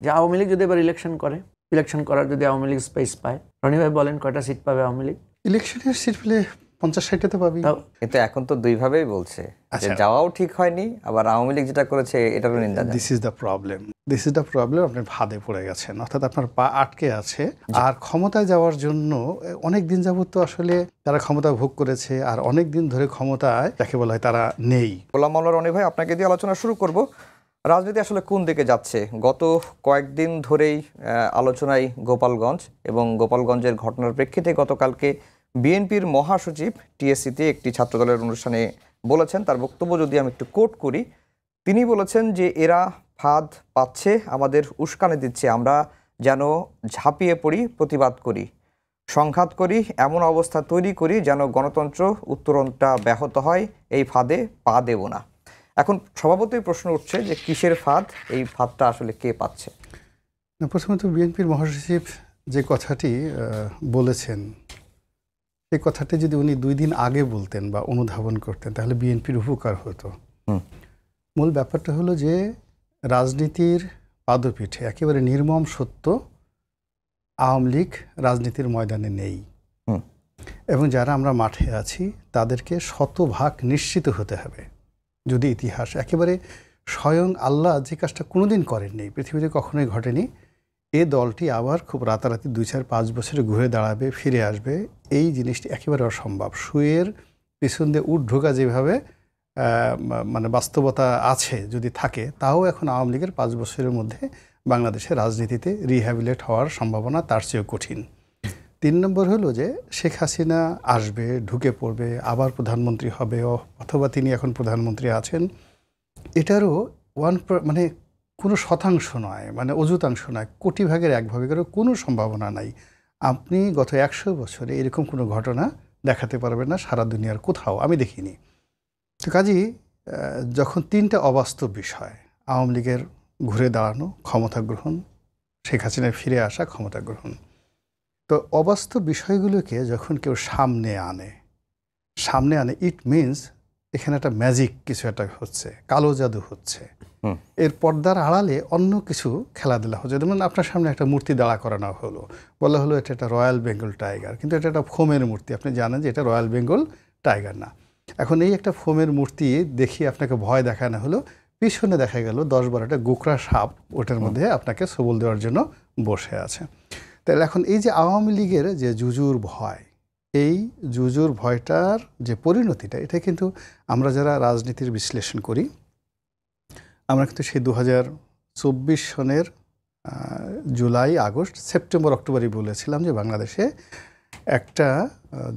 যে আওয়ামী লীগ যদি এবার ইলেকশন করার যদি আওয়ামী লীগ স্পেস পায়, রনি ভাই বলেন কয়টা সিট পাবে আওয়ামী লীগ? ইলেকশনের সিট পেলে 50-60টা পাবি। কিন্তু এখন তো দুইভাবেই বলছে, যে যাওয়াও ঠিক হয়নি, আবার আওয়ামী লীগ যেটা করেছে এটারও নিন্দা। This is the problem. আপনি ফাঁদে পড়ে গেছেন, অর্থাৎ আপনার পা আটকে আছে। আর ক্ষমতায় যাওয়ার জন্য অনেক দিন যাবত তো আসলে তারা ক্ষমতা ভোগ করেছে, আর অনেক দিন ধরে ক্ষমতায় যাকে বলা হয় তারা নেই। গোলাম মাওলা রনি ভাই, আপনাকে দিয়ে আলোচনা শুরু করব। রাজনীতি আসলে কোন দিকে যাচ্ছে? গত কয়েকদিন ধরেই আলোচনায় গোপালগঞ্জ, এবং গোপালগঞ্জের ঘটনার প্রেক্ষিতে গতকালকে বিএনপির মহাসচিব টিএসসিতে একটি ছাত্রদলের অনুষ্ঠানে বলেছেন, তার বক্তব্য যদি আমি একটু কোট করি, তিনি বলেছেন যে এরা ফাঁদ পাচ্ছে, আমাদের উস্কানি দিচ্ছে, আমরা যেন ঝাঁপিয়ে পড়ি, প্রতিবাদ করি, সংঘাত করি, এমন অবস্থা তৈরি করি যেন গণতন্ত্র উত্তরণটা ব্যাহত হয়, এই ফাঁদে পা দেব না। এখন স্বভাবতই প্রশ্ন উঠছে যে কিসের ফাঁদ, এই ফাঁদটা আসলে কে পাচ্ছে? প্রথমত বিএনপির মহাসচিব যে কথাটি বলেছেন, সেই কথাটি যদি উনি 2 দিন আগে বলতেন বা অনুধাবন করতেন তাহলে বিএনপির উপকার হতো। মূল ব্যাপারটা হলো যে রাজনীতির পাদপীঠে একেবারে নির্মম সত্য, আওয়ামী লীগ রাজনীতির ময়দানে নেই, এবং যারা আমরা মাঠে আছি তাদেরকে শতভাগ নিশ্চিত হতে হবে। যদি ইতিহাস একেবারে স্বয়ং আল্লাহ যে কাজটা কোনোদিন করেননি, পৃথিবীতে কখনোই ঘটেনি, এ দলটি আবার খুব রাতারাতি 2-4-5 বছরে ঘুরে দাঁড়াবে, ফিরে আসবে, এই জিনিসটি একেবারে অসম্ভব। শুয়ের পিছন দিয়ে উট ঢোকা যেভাবে মানে বাস্তবতা আছে যদি থাকে, তাও এখন আওয়ামী লীগের 5 বছরের মধ্যে বাংলাদেশের রাজনীতিতে রিহ্যাবিলেট হওয়ার সম্ভাবনা তার চেয়েও কঠিন। 3 নম্বর হলো যে শেখ হাসিনা আসবে, ঢুকে পড়বে, আবার প্রধানমন্ত্রী হবে, অথবা তিনি এখন প্রধানমন্ত্রী আছেন, এটারও মানে কোনো শতাংশ নয়, মানে অযুতাংশ নয়, কোটি ভাগের 1 ভাগেরও কোনো সম্ভাবনা নাই। আপনি গত 100 বছরে এরকম কোনো ঘটনা দেখাতে পারবেন না সারা দুনিয়ার কোথাও, আমি দেখিনি। তো কাজেই যখন 3টা অবাস্তব বিষয়, আওয়ামী লীগের ঘুরে দাঁড়ানো, ক্ষমতা গ্রহণ, শেখ হাসিনার ফিরে আসা, ক্ষমতা গ্রহণ, তো অবাস্তব বিষয়গুলোকে যখন কেউ সামনে আনে, ইট মিনস এখানে একটা ম্যাজিক কিছু একটা হচ্ছে, কালো জাদু হচ্ছে, এর পর্দার আড়ালে অন্য কিছু খেলাধুলা হচ্ছে। যেমন আপনার সামনে একটা মূর্তি দাঁড়া করানো হলো, বলা হলো এটা একটা রয়্যাল বেঙ্গল টাইগার, কিন্তু এটা একটা ফোমের মূর্তি, আপনি জানেন যে এটা রয়্যাল বেঙ্গল টাইগার না। এখন এই একটা ফোমের মূর্তি দেখিয়ে আপনাকে ভয় দেখানো হলো, পিছনে দেখা গেল 10-12টা গোকরা সাপ ওটার মধ্যে আপনাকে সবল দেওয়ার জন্য বসে আছে। তাহলে এখন এই যে আওয়ামী লীগের যে জুজুর ভয়, এই জুজুর ভয়টার যে পরিণতিটা, এটা কিন্তু আমরা যারা রাজনীতির বিশ্লেষণ করি, আমরা কিন্তু সেই 2024 সনের জুলাই, আগস্ট, সেপ্টেম্বর, অক্টোবরই বলেছিলাম যে বাংলাদেশে একটা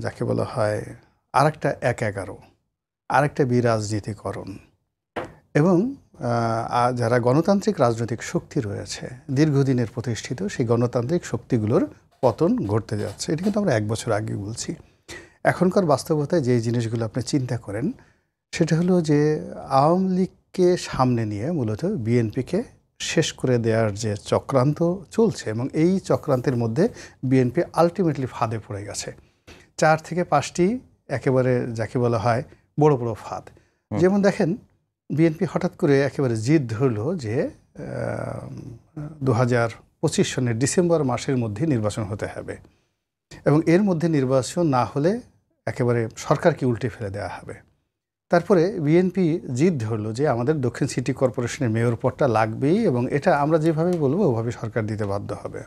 যাকে বলা হয় আরেকটা 1-11, আরেকটা বিরাজনীতিকরণ, এবং যারা গণতান্ত্রিক রাজনৈতিক শক্তি রয়েছে দীর্ঘদিনের প্রতিষ্ঠিত, সেই গণতান্ত্রিক শক্তিগুলোর পতন ঘটতে যাচ্ছে। এটা কিন্তু আমরা 1 বছর আগে বলছি। এখনকার বাস্তবতায় যে জিনিসগুলো আপনি চিন্তা করেন, সেটা হলো যে আওয়ামী লীগকে সামনে নিয়ে মূলত বিএনপিকে শেষ করে দেওয়ার যে চক্রান্ত চলছে, এবং এই চক্রান্তের মধ্যে বিএনপি আলটিমেটলি ফাঁদে পড়ে গেছে। 4 থেকে 5টি একেবারে যাকে বলা হয় বড় বড় ফাঁদ। যেমন দেখেন, বিএনপি হঠাৎ করে একেবারে জিদ ধরলো যে 2025 সনের ডিসেম্বর মাসের মধ্যে নির্বাচন হতে হবে, এবং এর মধ্যে নির্বাচন না হলে একেবারে সরকারকে উল্টে ফেলে দেওয়া হবে। তারপরে বিএনপি জিদ ধরলো যে আমাদের দক্ষিণ সিটি কর্পোরেশনের মেয়র পদটা লাগবেই, এবং এটা আমরা যেভাবে বলবো ওভাবে সরকার দিতে বাধ্য হবে।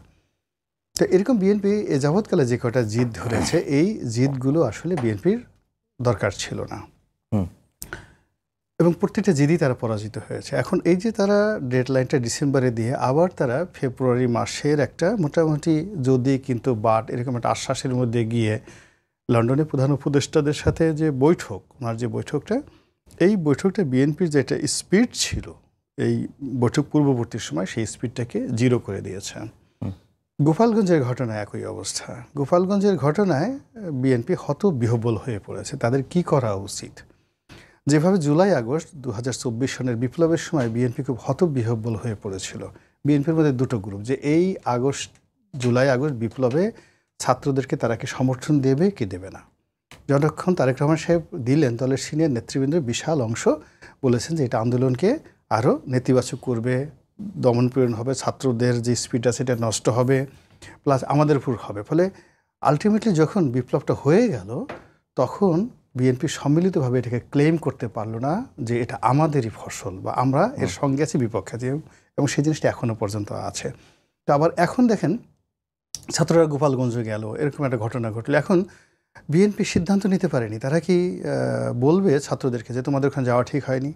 তো এরকম বিএনপি এ যাবৎকালে যে কটা জিদ ধরেছে, এই জিদগুলো আসলে বিএনপির দরকার ছিল না, এবং প্রত্যেকটা জিদই তারা পরাজিত হয়েছে। এখন এই যে তারা ডেডলাইনটা ডিসেম্বরে দিয়ে আবার তারা ফেব্রুয়ারি মাসের একটা মোটামুটি যদি কিন্তু বাট এরকম একটা আশ্বাসের মধ্যে গিয়ে লন্ডনে প্রধান উপদেষ্টাদের সাথে যে বৈঠক, ওনার যে বৈঠকটা, এই বৈঠকটা বিএনপির যে একটা স্পিড ছিল এই বৈঠক পূর্ববর্তী সময়, সেই স্পিডটাকে 0 করে দিয়েছে। গোপালগঞ্জের ঘটনায় একই অবস্থা। গোপালগঞ্জের ঘটনায় বিএনপি হতবিহ্বল হয়ে পড়েছে, তাদের কি করা উচিত। যেভাবে জুলাই আগস্ট 2024 সনের বিপ্লবের সময় বিএনপি খুব হতবিহ্বল হয়ে পড়েছিল। বিএনপির মধ্যে 2টো গ্রুপ, যে এই জুলাই আগস্ট বিপ্লবে ছাত্রদেরকে তারা কি সমর্থন দেবে কি দেবে না। যতক্ষণ তারেক রহমান সাহেব দিলেন, দলের সিনিয়র নেতৃবৃন্দের বিশাল অংশ বলেছেন যে এটা আন্দোলনকে আরও নেতিবাচক করবে, দমনপীড়ন হবে, ছাত্রদের যে স্পিড আছে এটা নষ্ট হবে, প্লাস আমাদের উপর হবে। ফলে আলটিমেটলি যখন বিপ্লবটা হয়ে গেল তখন বিএনপি সম্মিলিতভাবে এটাকে ক্লেম করতে পারলো না যে এটা আমাদেরই ফসল বা আমরা এর সঙ্গে আছি, বিপক্ষে আছি, এবং সেই জিনিসটা এখনও পর্যন্ত আছে। তো আবার এখন দেখেন ছাত্ররা গোপালগঞ্জে গেল, এরকম একটা ঘটনা ঘটলো। এখন বিএনপি সিদ্ধান্ত নিতে পারেনি, তারা কি বলবে ছাত্রদেরকে যে তোমাদের ওখানে যাওয়া ঠিক হয়নি,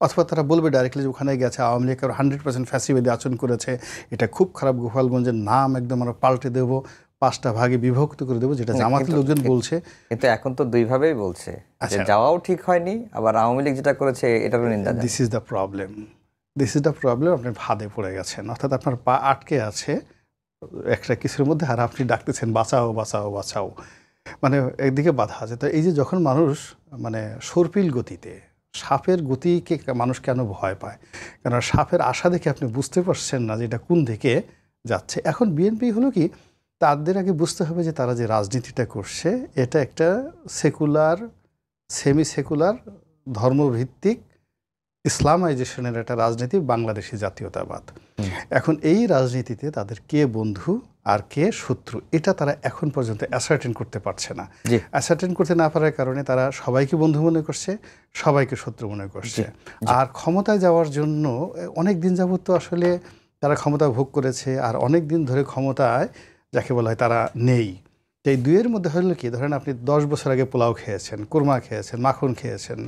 অথবা তারা বলবে ডাইরেক্টলি যে ওখানে গেছে আওয়ামী লীগ 100% ফ্যাসিবাদী আচরণ করেছে, এটা খুব খারাপ, গোপালগঞ্জের নাম একদম আমরা পাল্টে দেবো, 5টা ভাগে বিভক্ত করে দেবো, যেটা জামাতের লোকজন বলছে। কিন্তু এখন তো দুইভাবেই বলছে যে যাওয়াও ঠিক হয়নি, আবার আওয়ামী লীগ যেটা করেছে এটারও নিন্দা। This is the problem, this is the problem. আপনি ফাঁদে পড়ে গেছেন, অর্থাৎ আপনার পা আটকে আছে একটা কিছুর মধ্যে, আর আপনি ডাকতেছেন বাঁচাও বাঁচাও বাঁচাও, মানে একদিকে বাধা আছে। তো এই যে যখন মানুষ মানে সর্পিল গতিতে, সাপের গতিকে মানুষ কেন ভয় পায়, কেন সাপের আশা দেখে আপনি বুঝতে পারছেন না যে এটা কোন দিকে যাচ্ছে। এখন বিএনপি হলো কি, তাদের আগে বুঝতে হবে যে তারা যে রাজনীতিটা করছে এটা একটা সেকুলার, সেমি সেকুলার, ধর্মভিত্তিক ইসলামাইজেশনের একটা রাজনীতি, বাংলাদেশি জাতীয়তাবাদ। এখন এই রাজনীতিতে তাদের কে বন্ধু আর কে শত্রু এটা তারা এখন পর্যন্ত অ্যাসার্টেন করতে পারছে না। অ্যাসার্টেন করতে না পারার কারণে তারা সবাইকে বন্ধু মনে করছে, সবাইকে শত্রু মনে করছে। আর ক্ষমতায় যাওয়ার জন্য অনেক দিন যাবত তো আসলে তারা ক্ষমতা ভোগ করেছে, আর অনেক দিন ধরে ক্ষমতায় যাকে বলা হয় তারা নেই। এই দুইয়ের মধ্যে হলো কি, ধরেন আপনি 10 বছর আগে পোলাও খেয়েছেন, কোরমা খেয়েছেন, মাখন খেয়েছেন,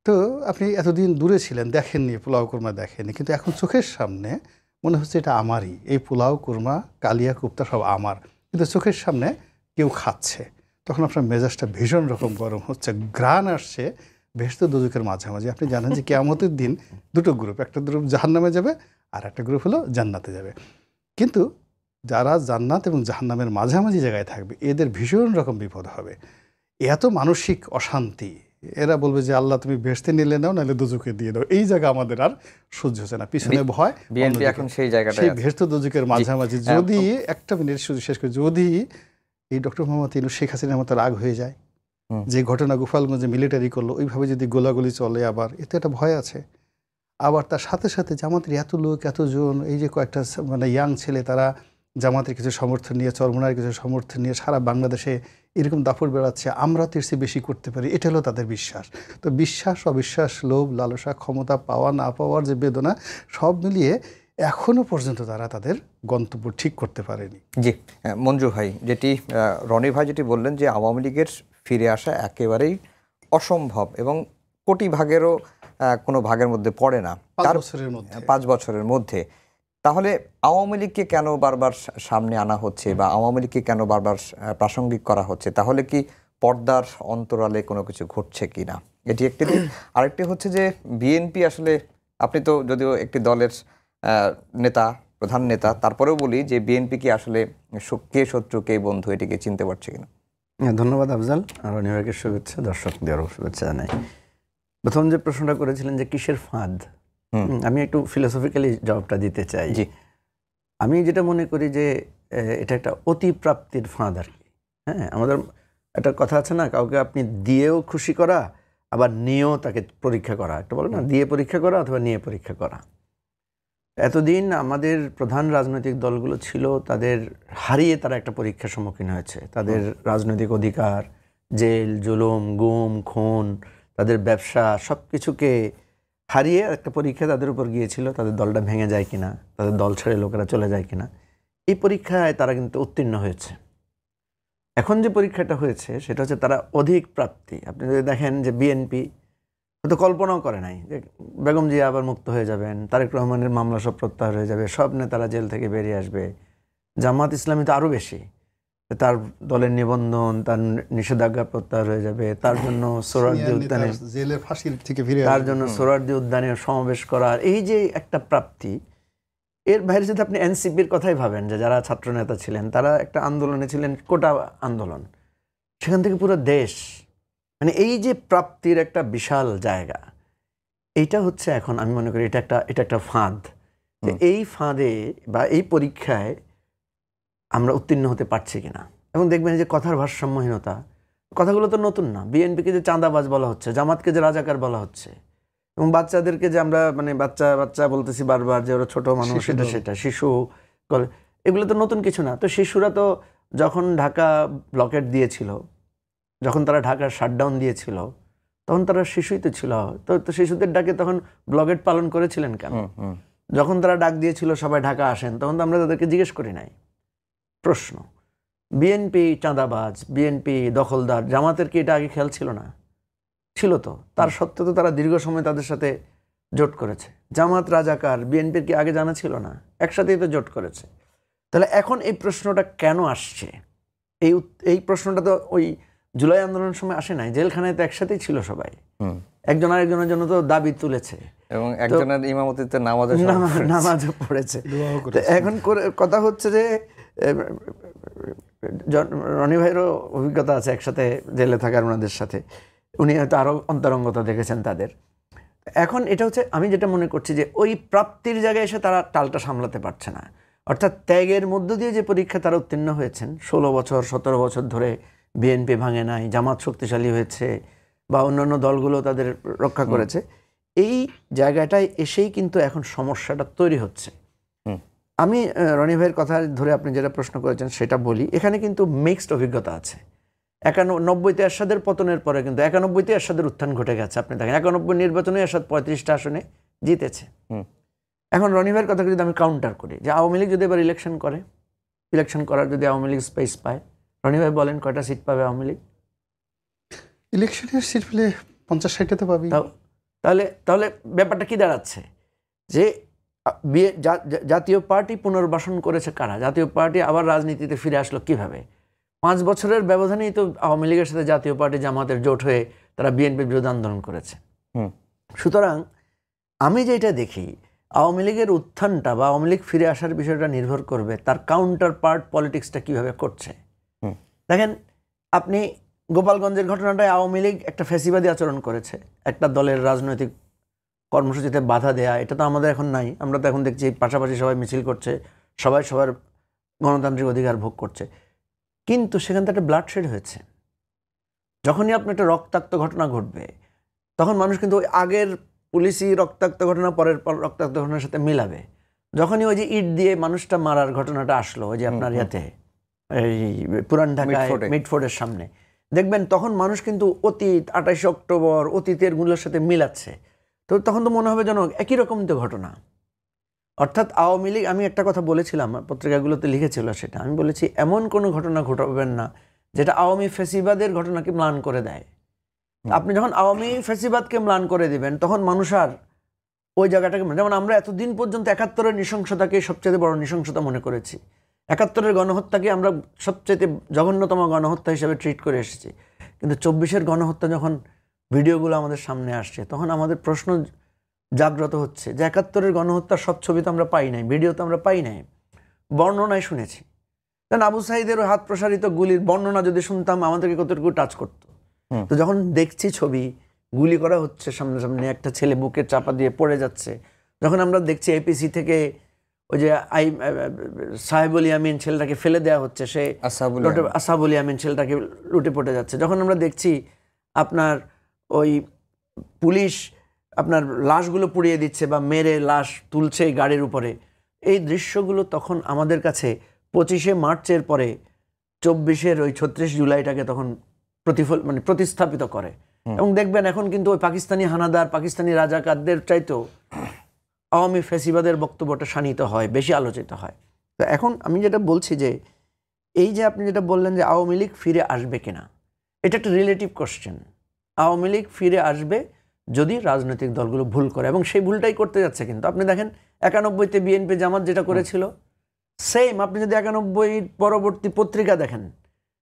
তো আপনি এতদিন দূরে ছিলেন, দেখেননি, পোলাও কোরমা দেখেননি, কিন্তু এখন চোখের সামনে মনে হচ্ছে এটা আমারই, এই পোলাও কোরমা কালিয়া কুপ্তা সব আমার, কিন্তু চোখের সামনে কেউ খাচ্ছে, তখন আপনার মেজাজটা ভীষণ রকম গরম হচ্ছে, ঘ্রাণ আসছে বেহেশত দোজখের মাঝামাঝি। আপনি জানেন যে কিয়ামতের দিন দুটো গ্রুপ, একটা গ্রুপ জাহান্নামে যাবে আর একটা গ্রুপ হলো জান্নাতে যাবে। কিন্তু যারা জান্নাত এবং জাহান্নামের মাঝামাঝি জায়গায় থাকবে এদের ভীষণ রকম বিপদ হবে, এত মানসিক অশান্তি। এরা বলবে যে আল্লাহ তুমি বেহেশতে নিলে নাও, নাহলে দোজখে দিয়ে দাও, এই জায়গা আমাদের আর সহ্য হচ্ছে না, পিছনে ভয়। বিএনপি এখন সেই জায়গাটায়, সেই বেহেশত দোজখের মাঝামাঝি। যদি একটা মিনিট শুধু শেষ করে, যদি এই ডক্টর মোহাম্মদ ইউনূস শেখ হাসিনার মতো রাগ হয়ে যায়, যে ঘটনা গোপালগঞ্জে মিলিটারি করলো ওইভাবে যদি গোলাগুলি চলে, আবার এতে একটা ভয় আছে। আবার তার সাথে সাথে জামাতের এত লোক, এতজন, এই যে কয়েকটা মানে ইয়াং ছেলে, তারা জামাতের কিছু সমর্থন নিয়ে, চরমোনার কিছু সমর্থন নিয়ে সারা বাংলাদেশে এরকম দাপট বেড়াচ্ছে, আমরা তো এর চেয়ে বেশি করতে পারি, এটা হলো তাদের বিশ্বাস। তো বিশ্বাস, অবিশ্বাস, লোভ, লালসা, ক্ষমতা পাওয়া না পাওয়ার যে বেদনা, সব মিলিয়ে এখনো পর্যন্ত তারা তাদের গন্তব্য ঠিক করতে পারেনি। জি মঞ্জু ভাই, যেটি রনি ভাই যেটি বললেন যে আওয়ামী লীগের ফিরে আসা একেবারেই অসম্ভব এবং কোটি ভাগেরও কোনো ভাগের মধ্যে পড়ে না, 5 বছরের মধ্যে। তাহলে আওয়ামী লীগকে কেন বারবার সামনে আনা হচ্ছে বা আওয়ামী লীগকে কেন বারবার প্রাসঙ্গিক করা হচ্ছে? তাহলে কি পর্দার অন্তরালে কোনো কিছু ঘটছে কি না, এটি একটি দিক। আরেকটি হচ্ছে যে বিএনপি আসলে, আপনি তো যদিও একটি দলের নেতা, প্রধান নেতা, তারপরেও বলি যে বিএনপি কি আসলে কে শত্রু কে বন্ধু এটিকে চিনতে পারছে কিনা? ধন্যবাদ আফজাল, আর অনিবার্যের শুভেচ্ছা, দর্শকদেরও শুভেচ্ছা জানাই। প্রথম যে প্রশ্নটা করেছিলেন যে কিসের ফাঁদ, আমি একটু ফিলোসফিক্যালি জবাবটা দিতে চাই। জি, আমি যেটা মনে করি যে এটা একটা অতিপ্রাপ্তির ফাঁদ আর কি। হ্যাঁ, আমাদের একটা কথা আছে না, কাউকে আপনি দিয়েও খুশি করা, আবার নিয়েও তাকে পরীক্ষা করা, একটা বলে না, দিয়ে পরীক্ষা করা অথবা নিয়ে পরীক্ষা করা। এতদিন আমাদের প্রধান রাজনৈতিক দলগুলো ছিল, তাদের হারিয়ে তারা একটা পরীক্ষার সম্মুখীন হয়েছে। তাদের রাজনৈতিক অধিকার, জেল, জুলুম, গুম, খুন, তাদের ব্যবসা, সব কিছুকে হারিয়ে একটা পরীক্ষা তাদের উপর গিয়েছিল, তাদের দলটা ভেঙে যায় কিনা, তাদের দল ছেড়ে লোকেরা চলে যায় কিনা। এই পরীক্ষায় তারা কিন্তু উত্তীর্ণ হয়েছে। এখন যে পরীক্ষাটা হয়েছে সেটা হচ্ছে তারা অধিক প্রাপ্তি। আপনি যদি দেখেন যে বিএনপি হয়তো কল্পনাও করে নাই যে বেগম জিয়া আবার মুক্ত হয়ে যাবেন, তারেক রহমানের মামলা সব প্রত্যাহার হয়ে যাবে, সব নেতারা জেল থেকে বেরিয়ে আসবে। জামাত ইসলামী তো আরও বেশি, তার দলের নিবন্ধন, তার নিষেধাজ্ঞা প্রত্যাহার হয়ে যাবে, তার জন্য সোহরাওয়ার্দী উদ্যানে, তার জন্য সোহরাওয়ার্দী উদ্যানে সমাবেশ করার এই যে একটা প্রাপ্তি। এর বাইরে যদি আপনি এনসিপির কথাই ভাবেন, যে যারা ছাত্র নেতা ছিলেন, তারা একটা আন্দোলনে ছিলেন, কোটা আন্দোলন, সেখান থেকে পুরো দেশ, মানে এই যে প্রাপ্তির একটা বিশাল জায়গা, এইটা হচ্ছে এখন আমি মনে করি এটা একটা ফাঁদ। যে এই ফাঁদে বা এই পরীক্ষায় আমরা উত্তীর্ণ হতে পারছি কিনা। এবং দেখবেন যে কথার ভারসাম্যহীনতা, কথাগুলো তো নতুন না। বিএনপিকে যে চাঁদাবাজ বলা হচ্ছে, জামাতকে যে রাজাকার বলা হচ্ছে, এবং বাচ্চাদেরকে যে আমরা মানে বাচ্চা বাচ্চা বলতেছি বারবার যে ওরা ছোট মানুষ, এটা সেটা শিশু, এগুলো তো নতুন কিছু না। তো শিশুরা তো যখন ঢাকা ব্লকেট দিয়েছিল, যখন তারা ঢাকার শাটডাউন দিয়েছিল, তখন তারা শিশুই তো ছিল। তো শিশুদের ডাকে তখন ব্লকেট পালন করেছিলেন কেন? যখন তারা ডাক দিয়েছিল সবাই ঢাকা আসেন, তখন তো আমরা তাদেরকে জিজ্ঞেস করি নাই। প্রশ্ন, বিএনপি চাঁদাবাজ, বিএনপি দখলদার, জামাতের কি এটা আগে খেয়াল ছিল না? ছিল তো। তার সত্ত্বেও তো তারা দীর্ঘ সময় তাদের সাথে জোট করেছে। জামাত রাজাকার, বিএনপির কি আগে জানা ছিল না? একসাথেই তো জোট করেছে। তাহলে এখন এই প্রশ্নটা কেন আসছে? এই প্রশ্নটা তো ওই জুলাই আন্দোলনের সময় আসে নাই। জেলখানায় তো একসাথেই ছিল সবাই, একজন আরেকজনের জন্য তো দাবি তুলেছে এবং একজনের ইমামতিতে নামাজও পড়েছে। এখন কথা হচ্ছে যে রনি ভাইয়েরও অভিজ্ঞতা আছে একসাথে জেলে থাকার ওনাদের সাথে, উনি হয়তো আরও অন্তরঙ্গতা দেখেছেন তাদের। এখন এটা হচ্ছে, আমি যেটা মনে করছি যে ওই প্রাপ্তির জায়গায় এসে তারা টালটা সামলাতে পারছে না। অর্থাৎ ত্যাগের মধ্য দিয়ে যে পরীক্ষা তারা উত্তীর্ণ হয়েছেন, 16 বছর 17 বছর ধরে বিএনপি ভাঙে নাই, জামাত শক্তিশালী হয়েছে বা অন্যান্য দলগুলো তাদের রক্ষা করেছে, এই জায়গাটায় এসেই কিন্তু এখন সমস্যাটা তৈরি হচ্ছে। আমি রনি ভাইয়ের কথা ধরে আপনি যেটা প্রশ্ন করেছেন সেটা বলি। এখানে কিন্তু মিক্সড অভিজ্ঞতা আছে। 91-তে এরশাদের পতনের পরে কিন্তু 91-তে এরশাদের উত্থান ঘটে গেছে। আপনি দেখেন 91 নির্বাচনে এরশাদ 35টা আসনে জিতেছে। এখন রনি ভাইয়ের কথাকে যদি আমি কাউন্টার করি, যে আওয়ামী লীগ যদি এবার ইলেকশন করে, ইলেকশন করার যদি আওয়ামী লীগ স্পেস পায়, রনি ভাই বলেন কয়টা সিট পাবে আওয়ামী লীগ? ইলেকশনের সিট পেলে 50-60টা পাবি। তাহলে ব্যাপারটা কি দাঁড়াচ্ছে যে জাতীয় পার্টি পুনর্বাসন করেছে কারা? জাতীয় পার্টি আবার রাজনীতিতে ফিরে আসলো কিভাবে? 5 বছরের ব্যবধানেই তো আওয়ামী লীগের সাথে জাতীয় পার্টি জামাতের জোট হয়ে তারা বিএনপির বিরুদ্ধে আন্দোলন করেছে। সুতরাং আমি যেটা দেখি, আওয়ামী লীগের উত্থানটা বা আওয়ামী লীগ ফিরে আসার বিষয়টা নির্ভর করবে তার কাউন্টার পার্ট পলিটিক্সটা কীভাবে করছে। দেখেন, আপনি গোপালগঞ্জের ঘটনাটায় আওয়ামী লীগ একটা ফ্যাসিবাদী আচরণ করেছে, একটা দলের রাজনৈতিক কর্মসূচিতে বাধা দেয়া, এটা তো আমাদের এখন নাই। আমরা তো এখন দেখছি পাশাপাশি সবাই মিছিল করছে, সবাই সবার গণতান্ত্রিক অধিকার ভোগ করছে, কিন্তু সেখান থেকে একটা ব্লাডশেড হয়েছে। যখনই আপনার একটা রক্তাক্ত ঘটনা ঘটবে, তখন মানুষ কিন্তু ওই আগের পুলিশি রক্তাক্ত ঘটনা পরের রক্তাক্ত ঘটনার সাথে মিলাবে। যখনই ওই যে ইট দিয়ে মানুষটা মারার ঘটনাটা আসলো, ওই যে আপনার ইয়াতে এই পুরান ঢাকায় মিডফোর্ডের সামনে, দেখবেন তখন মানুষ কিন্তু অতীত 28 অক্টোবর অতীতের গুলোর সাথে মিলাচ্ছে। তো তখন তো মনে হবে যেন একই রকম তো ঘটনা। অর্থাৎ আওয়ামী লীগ, আমি একটা কথা বলেছিলাম, পত্রিকাগুলোতে লিখেছিল সেটা, আমি বলেছি এমন কোনো ঘটনা ঘটাবেন না যেটা আওয়ামী ফ্যাসিবাদের ঘটনাকে ম্লান করে দেয়। আপনি যখন আওয়ামী ফ্যাসিবাদকে ম্লান করে দিবেন, তখন মানুষ আর ওই জায়গাটাকে, যেমন আমরা এতদিন পর্যন্ত 71-এর নৃশংসতাকে সবচেয়ে বড় নৃশংসতা মনে করেছি, 71-এর গণহত্যাকে আমরা সবচেয়ে জঘন্যতম গণহত্যা হিসেবে ট্রিট করে এসেছি। কিন্তু 24-এর গণহত্যা যখন ভিডিওগুলো আমাদের সামনে আসছে, তখন আমাদের প্রশ্ন জাগ্রত হচ্ছে যে 71-এর গণহত্যার সব ছবি তো আমরা পাই নাই, ভিডিও তো আমরা পাই নাই, বর্ণনায় শুনেছি। কারণ আবু সাঈদের ওই হাত প্রসারিত গুলির বর্ণনা যদি শুনতাম, আমাদেরকে কতটুকু টাচ করতো। তো যখন দেখছি ছবি, গুলি করা হচ্ছে সামনে সামনে, একটা ছেলে বুকের চাপা দিয়ে পড়ে যাচ্ছে, যখন আমরা দেখছি এপিসি থেকে ওই যে সাহেবুল ইয়ামিন ছেলেটাকে ফেলে দেওয়া হচ্ছে, সে আসাবুল ইয়ামিন ছেলেটাকে লুটে পড়ে যাচ্ছে, যখন আমরা দেখছি আপনার ওই পুলিশ আপনার লাশগুলো পুড়িয়ে দিচ্ছে বা মেরে লাশ তুলছে গাড়ির উপরে, এই দৃশ্যগুলো তখন আমাদের কাছে 25শে মার্চের পরে 24-এর ওই 36 জুলাইটাকে তখন প্রতিস্থাপিত করে। এবং দেখবেন এখন কিন্তু ওই পাকিস্তানি হানাদার, পাকিস্তানি রাজাকারদের চাইতেও আওয়ামী ফ্যাসিবাদের বক্তব্যটা শানিত হয়, বেশি আলোচিত হয়। তো এখন আমি যেটা বলছি যে এই যে আপনি যেটা বললেন যে আওয়ামী লীগ ফিরে আসবে কিনা, এটা একটা রিলেটিভ কোশ্চেন। আওয়ামী লীগ ফিরে আসবে যদি রাজনৈতিক দলগুলো ভুল করে, এবং সেই ভুলটাই করতে যাচ্ছে। কিন্তু আপনি দেখেন 91-তে বিএনপি জামাত যেটা করেছিল, সেম আপনি যদি 91 পরবর্তী পত্রিকা দেখেন,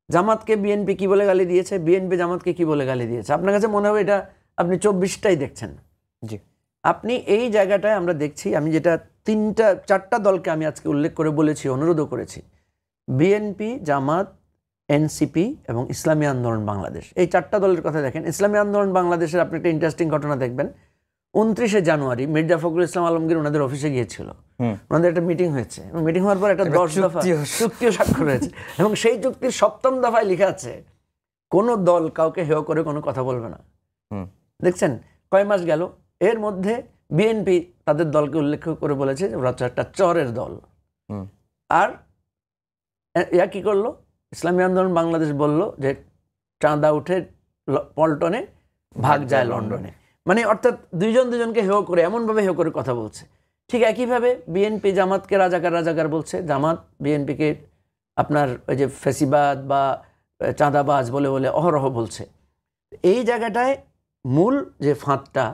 জামাতকে বিএনপি কি বলে গালি দিয়েছে, বিএনপি জামাতকে কি বলে গালি দিয়েছে, আপনার কাছে মনে হবে এটা আপনি 24টাই দেখছেন। জি, আপনি এই জায়গাটায় আমরা দেখছি, আমি যেটা 4টা দলকে আমি আজকে উল্লেখ করে বলেছি, অনুরোধও করেছি, বিএনপি, জামাত, এনসিপি এবং ইসলামী আন্দোলন বাংলাদেশ, এই 4টা দলের কথা দেখেন। ইসলামী আন্দোলন বাংলাদেশের আপনি একটা ইন্টারেস্টিং ঘটনা দেখবেন, 29শে জানুয়ারি মির্জা ফখরুল ইসলাম আলমগীর ওনাদের অফিসে গিয়েছিল, ওনাদের একটা মিটিং হয়েছে, এবং মিটিং হওয়ার পর একটা 10 দফা চুক্তিও স্বাক্ষর হয়েছে, এবং সেই চুক্তির 7ম দফায় লেখা আছে কোনো দল কাউকে হেয় করে কোনো কথা বলবে না। দেখছেন কয় মাস গেল, এর মধ্যে বিএনপি তাদের দলকে উল্লেখ করে বলেছে যে ওরা তো একটা চরের দল। আর ইয়া কি করলো, ইসলামী আন্দোলন বাংলাদেশ বলল যে চাঁদা উঠে পল্টনে, ভাগ যায় লন্ডনে। মানে অর্থাৎ দুজনকে হেয় করে, এমনভাবে হেয় করে কথা বলছে। ঠিক একইভাবে বিএনপি জামাতকে রাজাকার বলছে, জামাত বিএনপিকে আপনার ওই যে ফেসিবাদ বা চাঁদাবাজ বলে অহরহ বলছে। এই জায়গাটায় মূল যে ফাঁদটা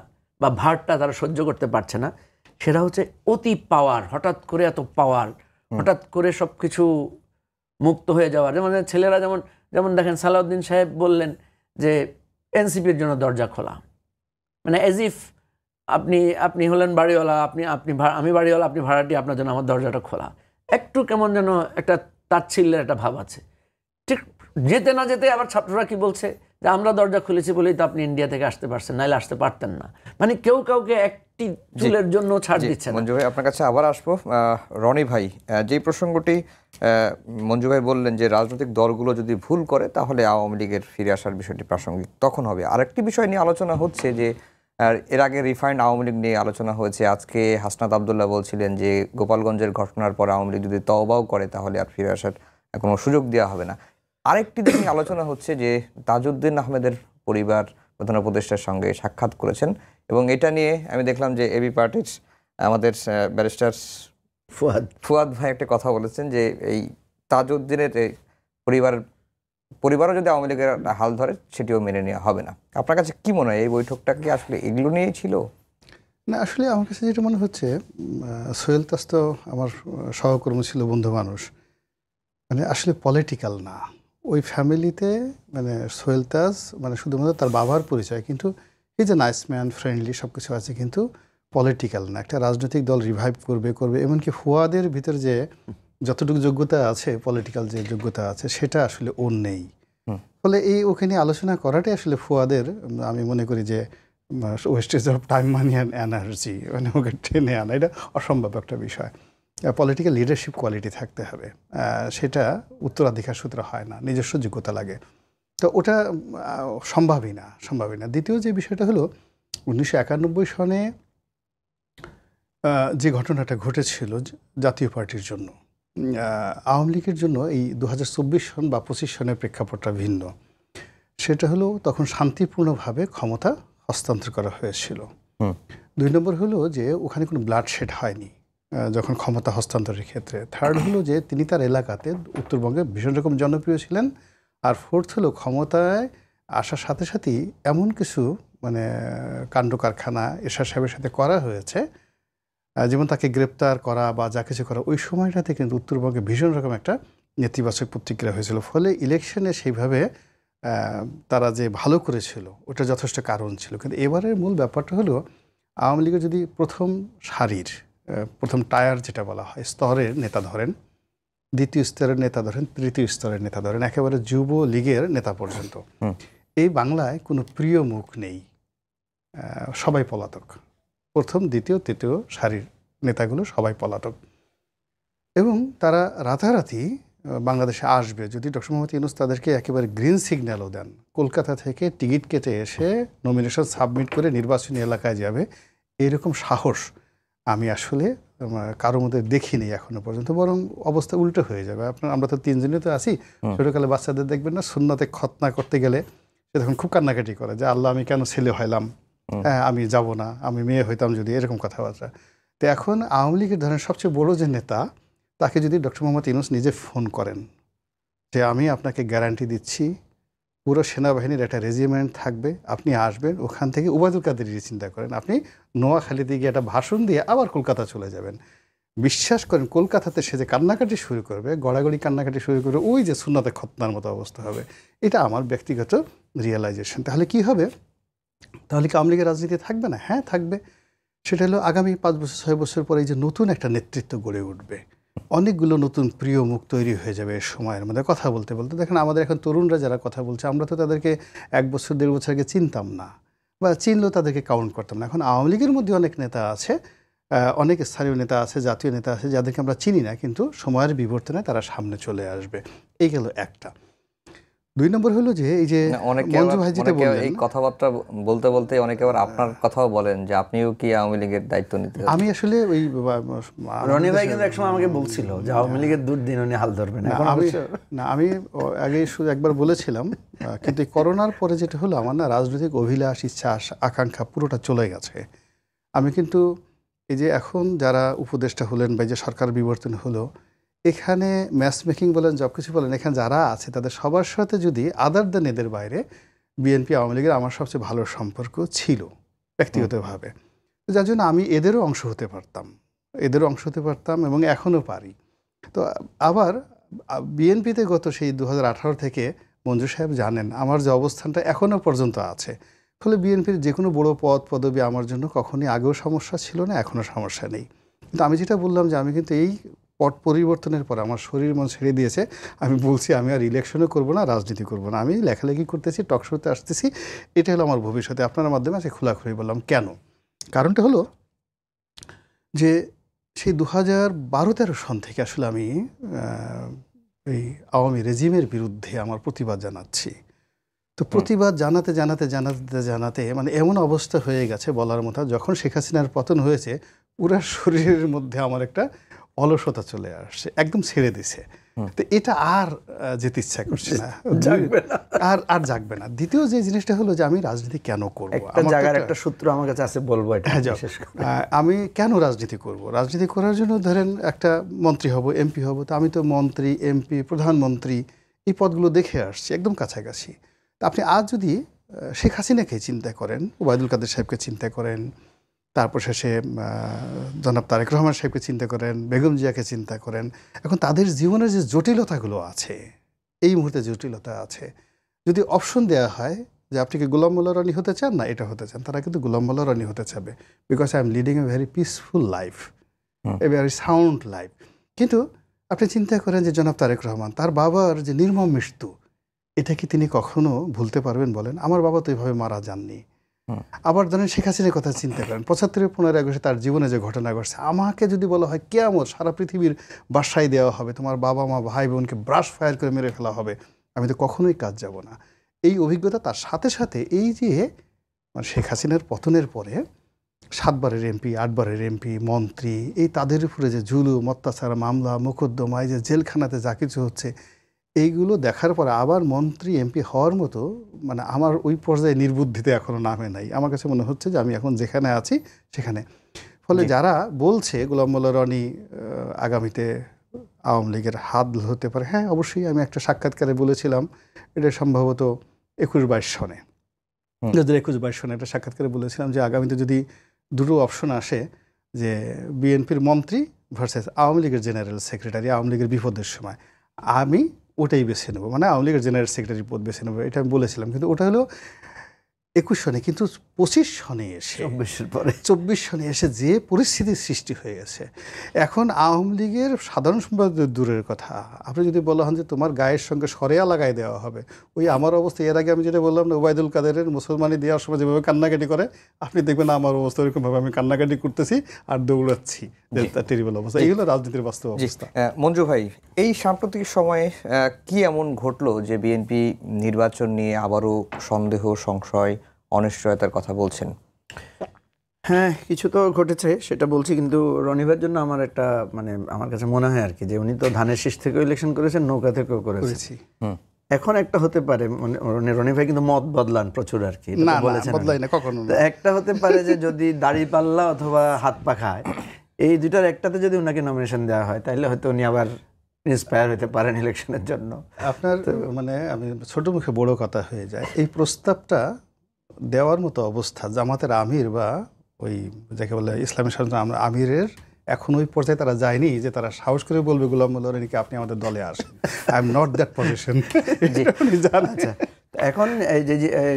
বা ভারটা তারা সহ্য করতে পারছে না, সেটা হচ্ছে অতি পাওয়ার। হঠাৎ করে এত পাওয়ার, হঠাৎ করে সব কিছু মুক্ত হয়ে যাওয়ার। যেমন ছেলেরা যেমন দেখেন সালাউদ্দিন সাহেব বললেন যে এনসিপির জন্য দরজা খোলা, মানে এজ ইফ আপনি হলেন বাড়িওয়ালা, আমি বাড়িওয়ালা, আপনি ভাড়াটি, আপনার জন্য আমার দরজাটা খোলা। একটু কেমন যেন একটা তাচ্ছিল্যের একটা ভাব আছে। ঠিক যেতে না যেতে আবার ছাত্ররা কি বলছে যে আমরা দরজা খুলেছি বলেই তো আপনি ইন্ডিয়া থেকে আসতে পারছেন, নাহলে আসতে পারতেন না। মানে কেউ কাউকে একটি চুলের জন্য ছাড় দিচ্ছে না। মঞ্জু ভাই, আপনার কাছে আবার আসবো। রনি ভাই, যে প্রসঙ্গটি মঞ্জু ভাই বললেন যে রাজনৈতিক দলগুলো যদি ভুল করে তাহলে আওয়ামী লীগের ফিরে আসার বিষয়টি প্রাসঙ্গিক তখন হবে। আরেকটি বিষয় নিয়ে আলোচনা হচ্ছে যে এর আগে রিফাইন্ড আওয়ামী লীগ নিয়ে আলোচনা হয়েছে। আজকে হাসনাত আবদুল্লাহ বলছিলেন যে গোপালগঞ্জের ঘটনার পর আওয়ামী লীগ যদি তওবাও করে তাহলে আর ফিরে আসার কোনো সুযোগ দেওয়া হবে না। আরেকটি দিক নিয়ে আলোচনা হচ্ছে যে তাজউদ্দিন আহমেদের পরিবার প্রধান উপদেষ্টার সঙ্গে সাক্ষাৎ করেছেন, এবং এটা নিয়ে আমি দেখলাম যে এবি পার্টির আমাদের ব্যারিস্টার ফুয়াদ ভাই একটা কথা বলেছেন যে এই তাজউদ্দিনের পরিবারও যদি আওয়ামী লীগের হাল ধরে সেটিও মেনে নেওয়া হবে না। আপনার কাছে কি মনে হয়, এই বৈঠকটা কি আসলে এগুলো নিয়েই ছিল? না, আসলে আমার কাছে যেটা মনে হচ্ছে, সোহেল তাজ তো আমার সহকর্মী ছিল, বন্ধু মানুষ, মানে আসলে পলিটিক্যাল না ওই ফ্যামিলিতে। মানে সোহেল তাজ মানে শুধুমাত্র তার বাবার পরিচয়, কিন্তু এই যে নাইস ম্যান, ফ্রেন্ডলি সব কিছু আছে, কিন্তু পলিটিক্যাল না। একটা রাজনৈতিক দল রিভাইভ করবে এমনকি ফুয়াদের ভিতর যে যতটুকু যোগ্যতা আছে, পলিটিক্যাল যে যোগ্যতা আছে, সেটা আসলে ওর নেই। ফলে ওখানে আলোচনা করাটাই আসলে ফুয়াদের, আমি মনে করি যে wastage of time, money and energy, মানে ওকে টেনে আনা এটা অসম্ভব একটা বিষয়। পলিটিক্যাল লিডারশিপ কোয়ালিটি থাকতে হবে, সেটা উত্তরাধিকার সূত্রে হয় না, নিজস্ব যোগ্যতা লাগে। তো ওটা সম্ভবই না। দ্বিতীয় যে বিষয়টা হলো 1991 সনে যে ঘটনাটা ঘটেছিল জাতীয় পার্টির জন্য, আওয়ামী লীগের জন্য এই 2024 সন বা 25 সনের প্রেক্ষাপটটা ভিন্ন। সেটা হলো তখন শান্তিপূর্ণভাবে ক্ষমতা হস্তান্তর করা হয়েছিল। 2 নম্বর হলো যে ওখানে কোনো ব্লাডশেড হয়নি যখন ক্ষমতা হস্তান্তরের ক্ষেত্রে। থার্ড হলো যে তিনি তার এলাকাতে উত্তরবঙ্গে ভীষণ রকম জনপ্রিয় ছিলেন। আর ফোর্থ হলো ক্ষমতায় আসার সাথে সাথেই এমন কিছু মানে কাণ্ড কারখানা এরশাদ সাহেবের সাথে করা হয়েছে, যেমন তাকে গ্রেপ্তার করা বা যা কিছু করা, ওই সময়টাতে কিন্তু উত্তরবঙ্গে ভীষণ রকম একটা নেতিবাচক প্রতিক্রিয়া হয়েছিল। ফলে ইলেকশনে সেইভাবে তারা যে ভালো করেছিল ওটা যথেষ্ট কারণ ছিল। কিন্তু এবারের মূল ব্যাপারটা হলো আওয়ামী লীগের যদি প্রথম সারির, প্রথম টায়ার যেটা বলা হয়, স্তরের নেতা ধরেন, দ্বিতীয় স্তরের নেতা ধরেন, তৃতীয় স্তরের নেতা ধরেন, একেবারে যুব লীগের নেতা পর্যন্ত, এই বাংলায় কোনো প্রিয় মুখ নেই, সবাই পলাতক। প্রথম, দ্বিতীয়, তৃতীয় সারির নেতাগুলো সবাই পলাতক, এবং তারা রাতারাতি বাংলাদেশে আসবে যদি ডক্টর মোহাম্মদ ইউনূস তাদেরকে একেবারে গ্রিন সিগন্যালও দেন। কলকাতা থেকে টিকিট কেটে এসে নমিনেশন সাবমিট করে নির্বাচনী এলাকায় যাবে, এইরকম সাহস আমি আসলে কারোর মধ্যে দেখিনি এখনো পর্যন্ত। বরং অবস্থা উল্টো হয়ে যাবে। আমরা তো 3 জনই তো আছি, ছোটোকালে বাচ্চাদের দেখবেন না, সুন্নতে খতনা করতে গেলে সে তখন খুব কান্নাকাটি করে যে আল্লাহ আমি কেন ছেলে হইলাম, হ্যাঁ আমি যাব না, আমি মেয়ে হইতাম যদি, এরকম কথাবার্তা। তো এখন আওয়ামী লীগের ধরেন সবচেয়ে বড় যে নেতা, তাকে যদি ডক্টর মোহাম্মদ ইউনূস নিজে ফোন করেন যে আমি আপনাকে গ্যারান্টি দিচ্ছি পুরো সেনাবাহিনীর একটা রেজিমেন্ট থাকবে, আপনি আসবেন, ওখান থেকে ওবায়দুল কাদের চিন্তা করেন, আপনি নোয়াখালীতে গিয়ে একটা ভাষণ দিয়ে আবার কলকাতা চলে যাবেন, বিশ্বাস করেন কলকাতাতে সে যে কান্নাকাটি শুরু করবে, গড়াগড়ি কান্নাকাটি শুরু করবে, ওই যে সুন্নতে খতনার মতো অবস্থা হবে। এটা আমার ব্যক্তিগত রিয়েলাইজেশন। তাহলে কি হবে? তাহলে কি আওয়ামী লীগের রাজনীতি থাকবে না? হ্যাঁ থাকবে। সেটা হলো আগামী 5 বছর 6 বছর পরে এই যে নতুন একটা নেতৃত্ব গড়ে উঠবে, অনেকগুলো নতুন প্রিয় মুখ তৈরি হয়ে যাবে সময়ের মধ্যে। কথা বলতে বলতে দেখেন আমাদের এখন তরুণরা যারা কথা বলছে, আমরা তো তাদেরকে 1 বছর 1.5 বছর আগে চিনতাম না, বা চিনলেও তাদেরকে কাউন্ট করতাম না। এখন আওয়ামী লীগের মধ্যে অনেক নেতা আছে, অনেক স্থানীয় নেতা আছে, জাতীয় নেতা আছে, যাদেরকে আমরা চিনি না, কিন্তু সময়ের বিবর্তনে তারা সামনে চলে আসবে। এই গেল একটা। 2 নম্বর হলো যে এই যে অনেকে মঞ্জু ভাই যেটা বললেন, এই কথাবার্তা বলতে বলতে অনেকে আবার আপনার কথাও বলেন যে আপনিও কি আওয়ামী লীগের দায়িত্ব নিতে হবে? আমি আসলে ওই রনি ভাই কিন্তু একসময় আমাকে বলছিল যে আওয়ামী লীগের দুর্দিন উনি হাল ধরবেন। এখন আমি আগে শুধু একবার বলেছিলাম, কিন্তু এই করোনার পরে যেটা হলো, আমার না রাজনৈতিক অভিলাষ, ইচ্ছা, আকাঙ্ক্ষা পুরোটা চলে গেছে। আমি কিন্তু এই যে এখন যারা উপদেষ্টা হলেন বা যে সরকার বিবর্তন হলো, এখানে ম্যাচ মেকিং বলেন, সব কিছু বলেন, এখানে যারা আছে তাদের সবার সাথে যদি আদার দেন এদের বাইরে বিএনপি আওয়ামী লীগের আমার সবচেয়ে ভালো সম্পর্ক ছিল ব্যক্তিগতভাবে। যার জন্য আমি এদেরও অংশ হতে পারতাম এবং এখনও পারি। তো আবার বিএনপিতে গত সেই 2018 থেকে মঞ্জু সাহেব জানেন আমার যে অবস্থানটা এখনও পর্যন্ত আছে। ফলে বিএনপির যে কোনো বড় পদবি আমার জন্য কখনই আগেও সমস্যা ছিল না, এখনও সমস্যা নেই। কিন্তু আমি যেটা বললাম যে আমি কিন্তু এই পট পরিবর্তনের পর আমার শরীর মন ছেড়ে দিয়েছে। আমি বলছি আমি আর ইলেকশনও করব না, রাজনীতি করব না, আমি লেখালেখি করতেছি, টক শোতে আসতেছি, এটা হলো আমার ভবিষ্যতে। আপনার মাধ্যমে আছে খোলাখুলি বললাম কেন। কারণটা হলো যে সেই 2012-13 সন থেকে আসলে আমি এই আওয়ামী রেজিমের বিরুদ্ধে আমার প্রতিবাদ জানাচ্ছি। তো প্রতিবাদ জানাতে মানে এমন অবস্থা হয়ে গেছে বলার মতো, যখন শেখ হাসিনার পতন হয়েছে পুরা শরীরের মধ্যে আমার একটা অলসতা চলে আসছে, একদম ছেড়ে দিছে। তো এটা আর যেতে ইচ্ছা করছে না, আর জাগবে না। দ্বিতীয় যে জিনিসটা হলো যে আমি রাজনীতি কেন করবো, একটা সূত্র আমার কাছে আছে, বলবো এটা। আমি কেন রাজনীতি করব? রাজনীতি করার জন্য ধরেন একটা মন্ত্রী হব, এমপি হব। তো আমি তো মন্ত্রী, এমপি, প্রধানমন্ত্রী এই পদগুলো দেখে আসছি একদম কাছাকাছি। আপনি আজ যদি শেখ হাসিনাকে চিন্তা করেন, ওবায়দুল কাদের সাহেবকে চিন্তা করেন, তারপর শেষে জনাব তারেক রহমান সাহেবকে চিন্তা করেন, বেগম জিয়াকে চিন্তা করেন, এখন তাদের জীবনের যে জটিলতাগুলো আছে, এই মুহূর্তে জটিলতা আছে, যদি অপশন দেওয়া হয় যে আপনি কি গোলাম মোল্লা রানী হতে চান না এটা হতে চান, তারা কিন্তু গোলাম মোল্লা রানী হতে চাবে। Because I am leading a very peaceful life, a very sound life. কিন্তু আপনি চিন্তা করেন যে জনাব তারেক রহমান, তার বাবার যে নির্মম মৃত্যু, এটা কি তিনি কখনো ভুলতে পারবেন বলেন? আমার বাবা তো এইভাবে মারা যাননি। আবার ধরেন শেখ হাসিনার কথা চিন্তা করেন, 75 15 আগস্টে তার জীবনে যে ঘটনা ঘটছে, আমাকে যদি বলা হয় কিয়ামত সারা পৃথিবীর বাসায় দেওয়া হবে, তোমার বাবা মা ভাই বোনকে ব্রাশ ফায়ার করে মেরে ফেলা হবে, আমি তো কখনোই কাজ যাব না। এই অভিজ্ঞতা তার সাথে সাথে এই যে মানে শেখ হাসিনার পতনের পরে 7 বারের এমপি, 8 বারের এমপি, মন্ত্রী, এই তাদের উপরে যে জুলুম, অত্যাচার, মামলা, মোকদ্দমা, এই যে জেলখানাতে যা কিছু হচ্ছে, এইগুলো দেখার পরে আবার মন্ত্রী এমপি হওয়ার মতো মানে আমার ওই পর্যায়ে নির্বুদ্ধিতে এখনও নামে নাই। আমার কাছে মনে হচ্ছে যে আমি এখন যেখানে আছি সেখানে। ফলে যারা বলছে গোলাম মোল্লা রনি আগামীতে আওয়ামী লীগের হাত হতে পারে, হ্যাঁ অবশ্যই। আমি একটা সাক্ষাৎকারে বলেছিলাম, এটা সম্ভবত 21-22 সনে, 2021-22 সনে একটা সাক্ষাৎকারে বলেছিলাম যে আগামীতে যদি দুটো অপশন আসে, যে বিএনপির মন্ত্রী ভার্সেস আওয়ামী লীগের জেনারেল সেক্রেটারি আওয়ামী লীগের বিপদের সময়, আমি ওটাই বেছে নেবো, মানে আওয়ামী লীগের জেনারেল সেক্রেটারি পদ বেছে নেবো, এটা আমি বলেছিলাম। কিন্তু ওটা হলো 21 সনে, কিন্তু 25 সনে এসে 24 সনে এসে যে পরিস্থিতির সৃষ্টি হয়ে গেছে, এখন আওয়ামী লীগের সাধারণ সম্পাদক দূরের কথা, আপনি যদি বলা হন যে তোমার গায়ের সঙ্গে সরেয়া লাগাই দেওয়া হবে, ওই আমার অবস্থা এর আগে আমি যেটা বললাম না, ওবায়দুল কাদেরের মুসলমানি দেওয়ার সময় যেভাবে কান্নাকাটি করে, আপনি দেখবেন আমার অবস্থা এরকমভাবে আমি কান্নাকাটি করতেছি আর দৌড়াচ্ছি, টেরিবল অবস্থা। এই হলো রাজনীতির বাস্তব অবস্থা। মঞ্জু ভাই, এই সাম্প্রতিক সময়ে কি এমন ঘটলো যে বিএনপি নির্বাচন নিয়ে আবারও সন্দেহ, সংশয়, অনিশ্চয়তার কথা বলছেন? হ্যাঁ, কিছু তো ঘটেছে, সেটা বলছি। কিন্তু রনিভাইয়ের জন্য আমার একটা মানে আমার কাছে মনে হয় আর কি, যে উনি তো ধানের শীষ থেকেও ইলেকশন করেছেন, নৌকা থেকেও করেছি। এখন একটা হতে পারে, রনি ভাই কিন্তু মত বদলান প্রচুর আর কি, একটা হতে পারে যে যদি দাড়ি পাল্লা অথবা হাত পা খায়, এই দুটার একটাতে যদি ওনাকে নমিনেশন দেওয়া হয়, তাহলে হয়তো উনি আবার ইন্সপায়ার হতে পারেন ইলেকশনের জন্য। আপনার মানে আমি ছোট মুখে বড় কথা হয়ে যায়, এই প্রস্তাবটা দেওয়ার মতো অবস্থা জামাতের আমির বা ওই যাকে বলে ইসলামী স্বাধীনতা আমিরের এখন ওই পর্যায়ে তারা যায়নি যে তারা সাহস করে বলবে গোলাম মোল্লা রনিকে আপনি আমাদের দলে আসেন। I am not that position. এখন এই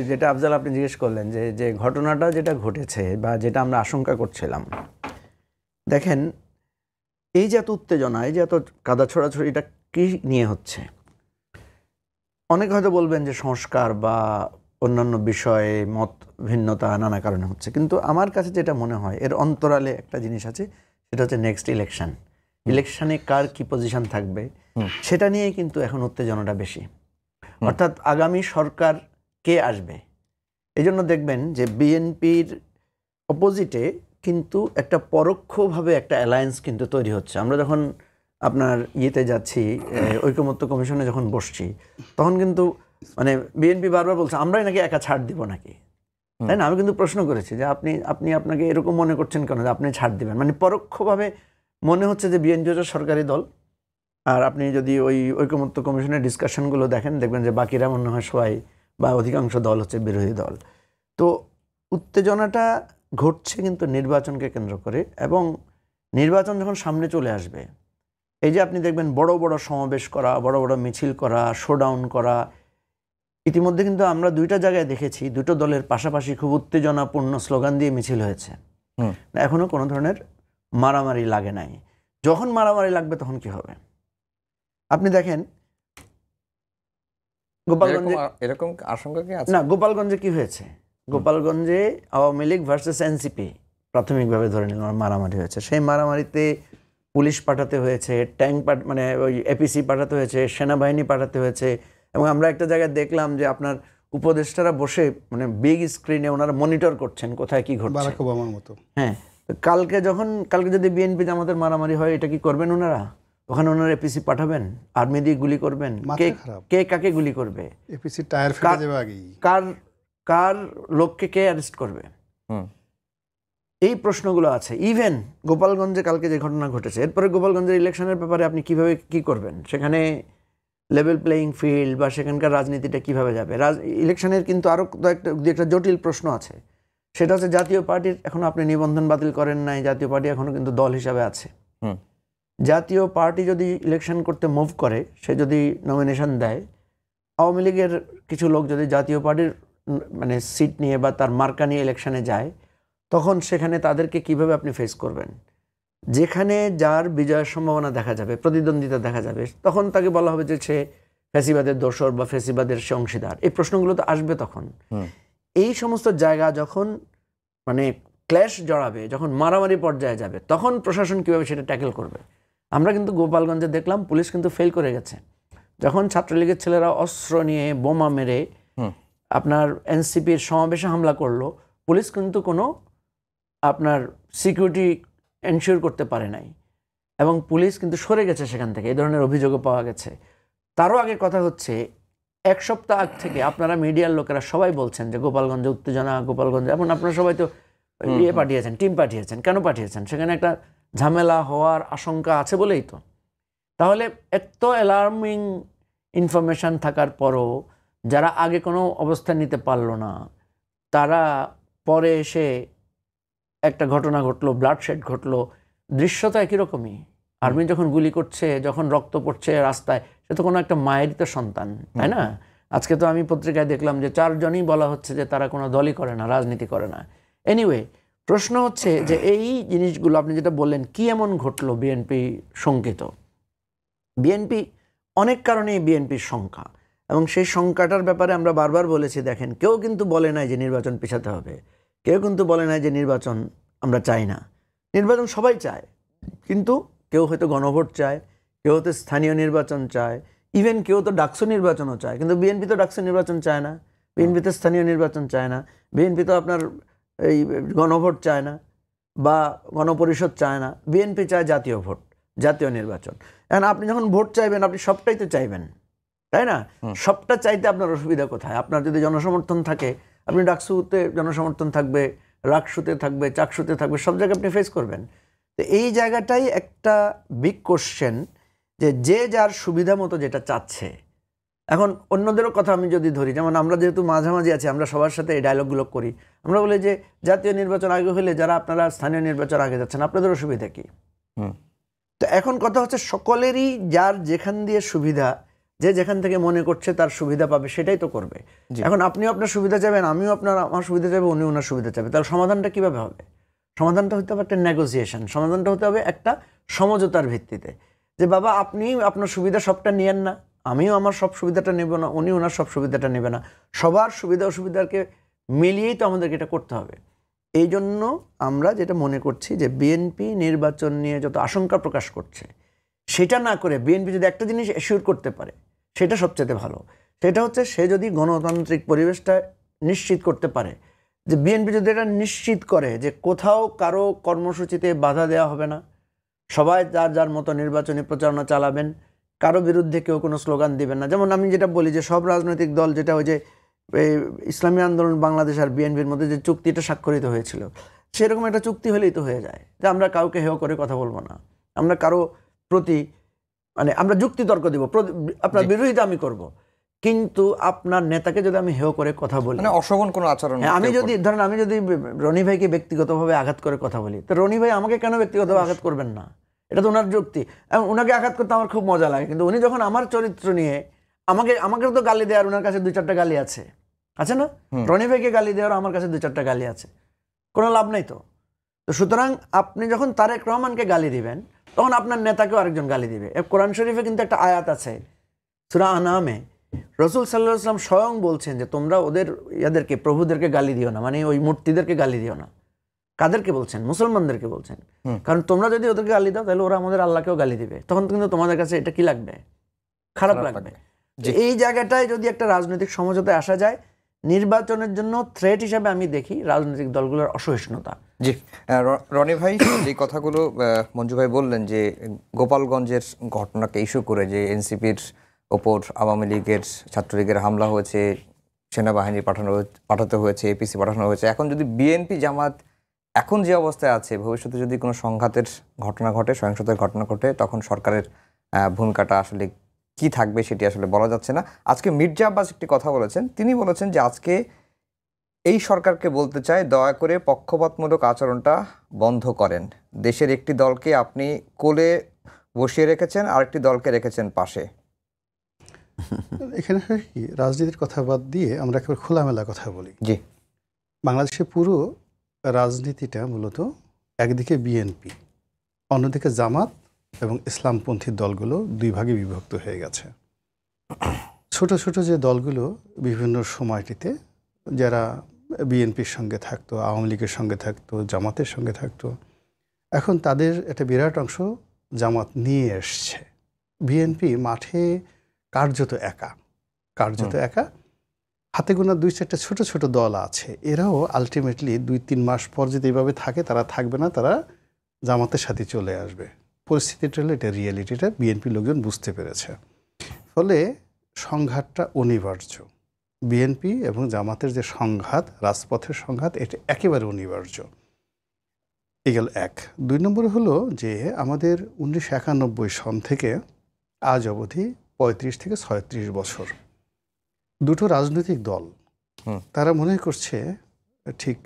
যেটা আফজাল আপনি জিজ্ঞেস করলেন, যে ঘটনাটা যেটা ঘটেছে বা যেটা আমরা আশঙ্কা করছিলাম, দেখেন এই যে এত উত্তেজনা, এই যে এত কাদা ছড়াছড়ি, এটা কি নিয়ে হচ্ছে? অনেকে হয়তো বলবেন যে সংস্কার বা অন্যান্য বিষয়ে মত ভিন্নতা নানা কারণে হচ্ছে, কিন্তু আমার কাছে যেটা মনে হয় এর অন্তরালে একটা জিনিস আছে, সেটা হচ্ছে নেক্সট ইলেকশন। ইলেকশনে কার কি পজিশন থাকবে সেটা নিয়েই কিন্তু এখন উত্তেজনাটা বেশি। অর্থাৎ আগামী সরকার কে আসবে। এই জন্য দেখবেন যে বিএনপির অপোজিটে কিন্তু একটা পরোক্ষভাবে একটা অ্যালায়েন্স কিন্তু তৈরি হচ্ছে। আমরা যখন আপনার ইয়েতে যাচ্ছি, ঐকমত্য কমিশনে যখন বসছি, তখন কিন্তু মানে বিএনপি বারবার বলছে আমরাই নাকি একা ছাড় দিব নাকি, তাই না? আমি কিন্তু প্রশ্ন করেছি যে আপনি আপনাকে এরকম মনে করছেন কেন যে আপনি ছাড় দিবেন? মানে পরোক্ষভাবে মনে হচ্ছে যে বিএনপি হচ্ছে সরকারি দল, আর আপনি যদি ওই ঐকমত্য কমিশনের ডিসকাশনগুলো দেখেন, দেখবেন যে বাকিরা মনে হয় সবাই বা অধিকাংশ দল হচ্ছে বিরোধী দল। তো উত্তেজনাটা ঘটছে কিন্তু নির্বাচনকে কেন্দ্র করে, এবং নির্বাচন যখন সামনে চলে আসবে, এই যে আপনি দেখবেন বড় বড় সমাবেশ করা, বড় বড় মিছিল করা, শোডাউন করা, ইতিমধ্যে কিন্তু আমরা দুইটা জায়গায় দেখেছি দুটো দলের পাশাপাশি খুব উত্তেজনাপূর্ণ স্লোগান দিয়ে মিছিল হয়েছে। এখনো কোনো ধরনের মারামারি লাগে নাই। যখন মারামারি লাগবে তখন কি হবে? আপনি দেখেন গোপালগঞ্জে এরকম আশঙ্কা কি আছে? না, গোপালগঞ্জে কি হয়েছে? গোপালগঞ্জে আওয়ামী লীগ ভার্সেস এনসিপি প্রাথমিকভাবে ধরে নিলাম মারামারি হয়েছে। সেই মারামারিতে পুলিশ পাঠাতে হয়েছে, ট্যাঙ্ক মানে ওই এপিসি পাঠাতে হয়েছে, সেনাবাহিনী পাঠাতে হয়েছে, এবং আমরা একটা জায়গায় দেখলাম যে আপনার উপদেষ্টারা বসে মানে বিগ স্ক্রিনে ওনারা মনিটর করছেন কোথায় কি ঘটছে। বারাক ওবামার মতো। হ্যাঁ, কালকে যদি বিএনপি জামাতের মারামারি হয়, এটা কি করবেন ওনারা? ওখানে ওনারা এপিসি পাঠাবেন, আর্মি দিয়ে গুলি করবেন? কে কাকে গুলি করবে? এপিসি টায়ার ফেটে যাবে আগেই। কার লোককে কে অ্যারেস্ট করবে? এই প্রশ্নগুলো আছে। ইভেন গোপালগঞ্জে কালকে যে ঘটনা ঘটেছে, এরপরে গোপালগঞ্জের ইলেকশনের ব্যাপারে আপনি কিভাবে কি করবেন? সেখানে লেভেল প্লেয়িং ফিল্ড বা সেখানকার রাজনীতিটা কিভাবে যাবে? ইলেকশনের কিন্তু আরও দু একটা জটিল প্রশ্ন আছে। সেটা হচ্ছে জাতীয় পার্টির এখনো আপনি নিবন্ধন বাতিল করেন নাই, জাতীয় পার্টি এখনো কিন্তু দল হিসাবে আছে। জাতীয় পার্টি যদি ইলেকশন করতে মুভ করে, সে যদি নমিনেশন দেয়, আওয়ামী লীগের কিছু লোক যদি জাতীয় পার্টির মানে সিট নিয়ে বা তার মার্কা নিয়ে ইলেকশনে যায়, তখন সেখানে তাদেরকে কিভাবে আপনি ফেস করবেন? যেখানে যার বিজয়ের সম্ভাবনা দেখা যাবে, প্রতিদ্বন্দ্বিতা দেখা যাবে, তখন তাকে বলা হবে যে সে ফ্যাসিবাদের দোসর বা ফ্যাসিবাদের সে অংশীদার। এই প্রশ্নগুলো তো আসবে তখন। এই সমস্ত জায়গা যখন মানে ক্ল্যাশ জড়াবে, যখন মারামারি পর্যায়ে যাবে, তখন প্রশাসন কিভাবে সেটা ট্যাকেল করবে? আমরা কিন্তু গোপালগঞ্জে দেখলাম পুলিশ কিন্তু ফেল করে গেছে। যখন ছাত্রলীগের ছেলেরা অস্ত্র নিয়ে বোমা মেরে আপনার এনসিপির সমাবেশে হামলা করলো, পুলিশ কিন্তু কোনো আপনার সিকিউরিটি এনশিওর করতে পারে নাই, এবং পুলিশ কিন্তু সরে গেছে সেখান থেকে। এই ধরনের অভিযোগও পাওয়া গেছে। তারও আগে কথা হচ্ছে, এক সপ্তাহ আগ থেকে আপনারা মিডিয়ার লোকেরা সবাই বলছেন যে গোপালগঞ্জে উত্তেজনা, গোপালগঞ্জে, এখন আপনারা সবাই তো পাঠিয়েছেন, টিম পাঠিয়েছেন। কেন পাঠিয়েছেন? সেখানে একটা ঝামেলা হওয়ার আশঙ্কা আছে বলেই তো। তাহলে এত অ্যালার্মিং ইনফরমেশান থাকার পরও যারা আগে কোনো অবস্থান নিতে পারলো না, তারা পরে এসে একটা ঘটনা ঘটলো, ব্লাডশেড ঘটলো, দৃশ্য তো একই রকমই। আর্মি যখন গুলি করছে, যখন রক্ত পড়ছে রাস্তায়, সে তো কোনো একটা মায়েরই তো সন্তান, তাই না? আজকে তো আমি পত্রিকায় দেখলাম যে 4 জনই বলা হচ্ছে যে তারা কোনো দলই করে না, রাজনীতি করে না। এনিওয়ে, প্রশ্ন হচ্ছে যে এই জিনিসগুলো আপনি যেটা বললেন, কি এমন ঘটলো বিএনপি শঙ্কিত? বিএনপি অনেক কারণেই বিএনপির শঙ্কা, এবং সেই শঙ্কাটার ব্যাপারে আমরা বারবার বলেছি। দেখেন, কেউ কিন্তু বলে নাই যে নির্বাচন পিছাতে হবে, কেউ কিন্তু বলে নাই যে নির্বাচন আমরা চাই না। নির্বাচন সবাই চায়, কিন্তু কেউ হয়তো গণভোট চায়, কেউ হয়তো স্থানীয় নির্বাচন চায়, ইভেন কেউ তো ডাকসু নির্বাচনও চায়। কিন্তু বিএনপি তো ডাকসু নির্বাচন চায় না, বিএনপি তো স্থানীয় নির্বাচন চায় না, বিএনপি তো আপনার এই গণভোট চায় না বা গণপরিষদ চায় না। বিএনপি চায় জাতীয় ভোট, জাতীয় নির্বাচন। এখন আপনি যখন ভোট চাইবেন, আপনি সবটাই তো চাইবেন, তাই না? সবটা চাইতে আপনার অসুবিধা কোথায়? আপনার যদি জনসমর্থন থাকে, আপনি ডাকসুতে জনসমর্থন থাকবে, রাকসুতে থাকবে, চাকসুতে থাকবে, সব জায়গায় আপনি ফেস করবেন। তো এই জায়গাটাই একটা বিগ কোশ্চেন, যে যার সুবিধা মতো যেটা চাচ্ছে। এখন অন্যদেরও কথা আমি যদি ধরি, যেমন আমরা যেহেতু মাঝামাঝি আছি, আমরা সবার সাথে এই ডায়লগগুলো করি। আমরা বলি যে জাতীয় নির্বাচন আগে হলে যারা আপনারা স্থানীয় নির্বাচন আগে যাচ্ছেন, আপনাদের অসুবিধা কি? তো এখন কথা হচ্ছে, সকলেরই যার যেখান দিয়ে সুবিধা, যে যেখান থেকে মনে করছে তার সুবিধা পাবে, সেটাই তো করবে। এখন আপনিও আপনার সুবিধা চাইবেন, আমিও আমার সুবিধা চাইবে, উনি ওনার সুবিধা চাইবে। তাহলে সমাধানটা কিভাবে হবে? সমাধানটা হতে হবে একটা নেগোসিয়েশন, সমাধানটা হতে হবে একটা সমঝোতার ভিত্তিতে, যে বাবা আপনি আপনার সুবিধা সবটা নিয়েন না, আমিও আমার সব সুবিধাটা নেব না, উনি ওনার সব সুবিধাটা নেবে না, সবার সুবিধা অসুবিধাকে মিলিয়েই তো আমাদেরকে এটা করতে হবে। এই জন্য আমরা যেটা মনে করছি যে বিএনপি নির্বাচন নিয়ে যত আশঙ্কা প্রকাশ করছে, সেটা না করে বিএনপি যদি একটা জিনিস এশিওর করতে পারে, সেটা সবচেয়ে ভালো। সেটা হচ্ছে সে যদি গণতান্ত্রিক পরিবেশটা নিশ্চিত করতে পারে, যে বিএনপি যদি এটা নিশ্চিত করে যে কোথাও কারো কর্মসূচিতে বাধা দেওয়া হবে না, সবাই যার যার মতো নির্বাচনী প্রচারণা চালাবেন, কারো বিরুদ্ধে কেউ কোনো স্লোগান দিবেন না। যেমন আমি যেটা বলি যে সব রাজনৈতিক দল, যেটা ওই যে ইসলামী আন্দোলন বাংলাদেশ আর বিএনপির মধ্যে যে চুক্তিটা স্বাক্ষরিত হয়েছিল, সেরকম একটা চুক্তি হলেই তো হয়ে যায় যে আমরা কাউকে হেয় করে কথা বলবো না, আমরা কারো প্রতি মানে আমরা যুক্তিতর্ক দিব, আপনার বিরোধিতা আমি করব, কিন্তু আপনার নেতাকে যদি আমি হেয় করে কথা বলি, মানে অশোভন কোনো আচরণ, আমি যদি ধরেন আমি যদি রনি ভাইকে ব্যক্তিগতভাবে আঘাত করে কথা বলি, তো রনি ভাই আমাকে কেন ব্যক্তিগতভাবে আঘাত করবেন না? এটা তো ওনার যুক্তি। এবং ওনাকে আঘাত করতে আমার খুব মজা লাগে, কিন্তু উনি যখন আমার চরিত্র নিয়ে আমাকে তো গালি দেওয়ার ওনার কাছে 2-4টা গালি আছে না? রনি ভাইকে গালি দেওয়ার আমার কাছে 2-4টা গালি আছে, কোনো লাভ নাই তো। তো সুতরাং আপনি যখন তারেক রহমানকে গালি দিবেন, তখন আপনার নেতাকেও আরেকজন গালি দিবে। কোরআন শরীফে কিন্তু একটা আয়াত আছে সূরা আনামে, রাসূল সাল্লাল্লাহু আলাইহি ওয়াসাল্লাম স্বয়ং বলছেন যে তোমরা ওদের ইয়াদেরকে, প্রভুদেরকে গালি দিও না, মানে ওই মূর্তিদেরকে গালি দিও না। কাদেরকে বলছেন? মুসলমানদেরকে বলছেন। কারণ তোমরা যদি ওদেরকে গালি দাও, তাহলে ওরা আমাদের আল্লাহকেও গালি দিবে, তখন কিন্তু তোমাদের কাছে এটা কি লাগবে? খারাপ লাগবে। এই জায়গাটায় যদি একটা রাজনৈতিক সমঝোতায় আসা যায়, নির্বাচনের জন্য থ্রেট হিসাবে আমি দেখি রাজনৈতিক দলগুলোর অসহিষ্ণুতা। জি, রনি ভাই যে কথাগুলো মঞ্জু ভাই বললেন, যে গোপালগঞ্জের ঘটনাকে ইস্যু করে যে এনসিপির ওপর আওয়ামী লীগের, ছাত্রলীগের হামলা হয়েছে, সেনাবাহিনী পাঠাতে হয়েছে, এপিসি পাঠানো হয়েছে, এখন যদি বিএনপি জামাত এখন যে অবস্থায় আছে, ভবিষ্যতে যদি কোনো সংঘাতের ঘটনা ঘটে, সহিংসতার ঘটনা ঘটে, তখন সরকারের ভূমিকাটা আসলে কি থাকবে সেটি আসলে বলা যাচ্ছে না। আজকে মির্জা আব্বাস একটি কথা বলেছেন, তিনি বলেছেন যে আজকে এই সরকারকে বলতে চাই, দয়া করে পক্ষপাতমূলক আচরণটা বন্ধ করেন। দেশের একটি দলকে আপনি কোলে বসিয়ে রেখেছেন, আরেকটি দলকে রেখেছেন পাশে। এখানে কি রাজনীতির কথা বাদ দিয়ে আমরা একেবারে খোলামেলা কথা বলি। জি, বাংলাদেশে পুরো রাজনীতিটা মূলত একদিকে বিএনপি, অন্যদিকে জামাত এবং ইসলামপন্থী দলগুলো দুই ভাগে বিভক্ত হয়ে গেছে। ছোট ছোট যে দলগুলো বিভিন্ন সময়টিতে যারা বিএনপির সঙ্গে থাকতো, আওয়ামী লীগের সঙ্গে থাকতো, জামাতের সঙ্গে থাকতো, এখন তাদের একটা বিরাট অংশ জামাত নিয়ে এসছে। বিএনপি মাঠে কার্যত একা, হাতে গোনা 2-4টা ছোট ছোট দল আছে, এরাও আলটিমেটলি 2-3 মাস পর যদি এইভাবে থাকে, তারা থাকবে না, তারা জামাতের সাথে চলে আসবে। পরিস্থিতিটা হলো এটা, রিয়েলিটিটা বিএনপি লোকজন বুঝতে পেরেছে। ফলে সংঘাতটা অনিবার্য। বিএনপি এবং জামাতের যে সংঘাত, রাজপথের সংঘাত, এটা একেবারে অনিবার্য। এগুলো 1। 2 নম্বর হলো যে আমাদের 1991 সন থেকে আজ অবধি 35 থেকে 36 বছর দুটো রাজনৈতিক দল তারা মনে করছে ঠিক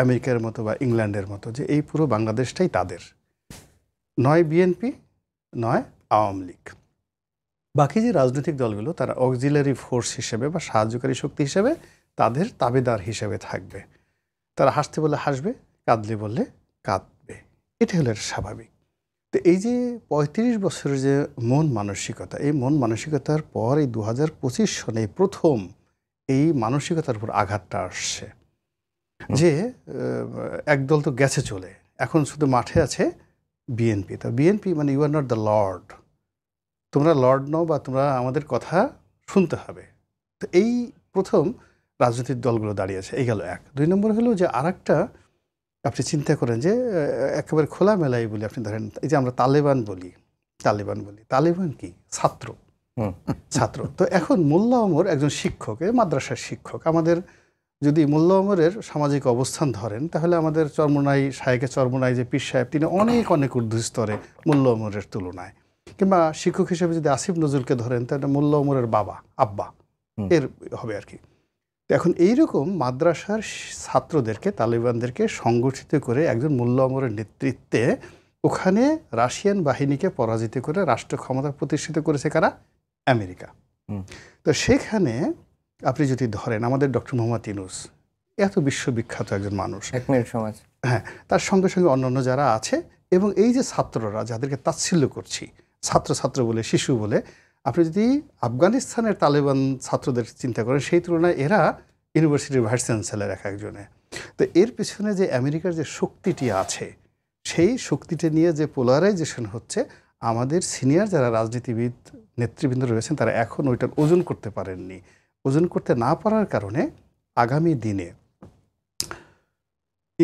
আমেরিকার মতো বা ইংল্যান্ডের মতো যে এই পুরো বাংলাদেশটাই তাদের, নয় বিএনপি নয় আওয়ামী লীগ। বাকি যে রাজনৈতিক দলগুলো তারা অক্সিলারি ফোর্স হিসেবে বা সাহায্যকারী শক্তি হিসেবে তাদের তাবেদার হিসেবে থাকবে। তারা হাসতে বললে হাসবে, কাঁদলে বললে কাঁদবে, এটা হলো স্বাভাবিক। তো এই যে 35 বছরের যে মন মানসিকতা, এই মন মানসিকতার পর এই 2025 সনে প্রথম এই মানসিকতার উপর আঘাতটা আসছে যে একদল তো গেছে চলে, এখন শুধু মাঠে আছে বিএনপি। তা বিএনপি মানে you are not the lord, তোমরা লর্ড নও বা তোমরা আমাদের কথা শুনতে হবে। তো এই প্রথম রাজনৈতিক দলগুলো দাঁড়িয়েছে, এই গেল 1। 2 নম্বর হলো যে আরেকটা আপনি চিন্তা করেন যে একেবারে খোলামেলাই বলি, আপনি ধরেন এই যে আমরা তালেবান বলি, তালেবান কি? ছাত্র। তো এখন মোল্লা ওমর একজন শিক্ষক, মাদ্রাসার শিক্ষক। আমাদের যদি মোল্লা ওমরের সামাজিক অবস্থান ধরেন, তাহলে আমাদের চরমোনাই শায়েখে চরমোনাই যে পীর সাহেব, তিনি অনেক অনেক ঊর্ধ্ব স্তরে মোল্লা ওমরের তুলনায়। কিংবা শিক্ষক হিসেবে যদি আসিফ নজরুলকে ধরেন, তাহলে মোল্লা ওমরের বাবা, আব্বা এর হবে আর কি। তো এখন এইরকম মাদ্রাসার ছাত্রদেরকে, তালেবানদেরকে সংগঠিত করে একজন মোল্লা ওমরের নেতৃত্বে ওখানে রাশিয়ান বাহিনীকে পরাজিত করে রাষ্ট্র ক্ষমতা প্রতিষ্ঠিত করেছে কারা? আমেরিকা। তো সেখানে আপনি যদি ধরেন আমাদের ডক্টর মোহাম্মদ ইউনূস, এত বিশ্ববিখ্যাত একজন মানুষ, সমাজ, হ্যাঁ, তার সঙ্গে সঙ্গে অন্যান্য যারা আছে, এবং এই যে ছাত্ররা যাদেরকে তাচ্ছিল্য করছি, ছাত্র বলে, শিশু বলে, আপনি যদি আফগানিস্তানের তালেবান ছাত্রদের চিন্তা করেন, সেই তুলনায় এরা ইউনিভার্সিটির ভাইস চ্যান্সেলর এক একজনে। তো এর পিছনে যে আমেরিকার যে শক্তিটি আছে, সেই শক্তিটি নিয়ে যে পোলারাইজেশন হচ্ছে, আমাদের সিনিয়র যারা রাজনীতিবিদ নেতৃবৃন্দ রয়েছেন তারা এখন ওইটার ওজন করতে পারেননি। ওজন করতে না পারার কারণে আগামী দিনে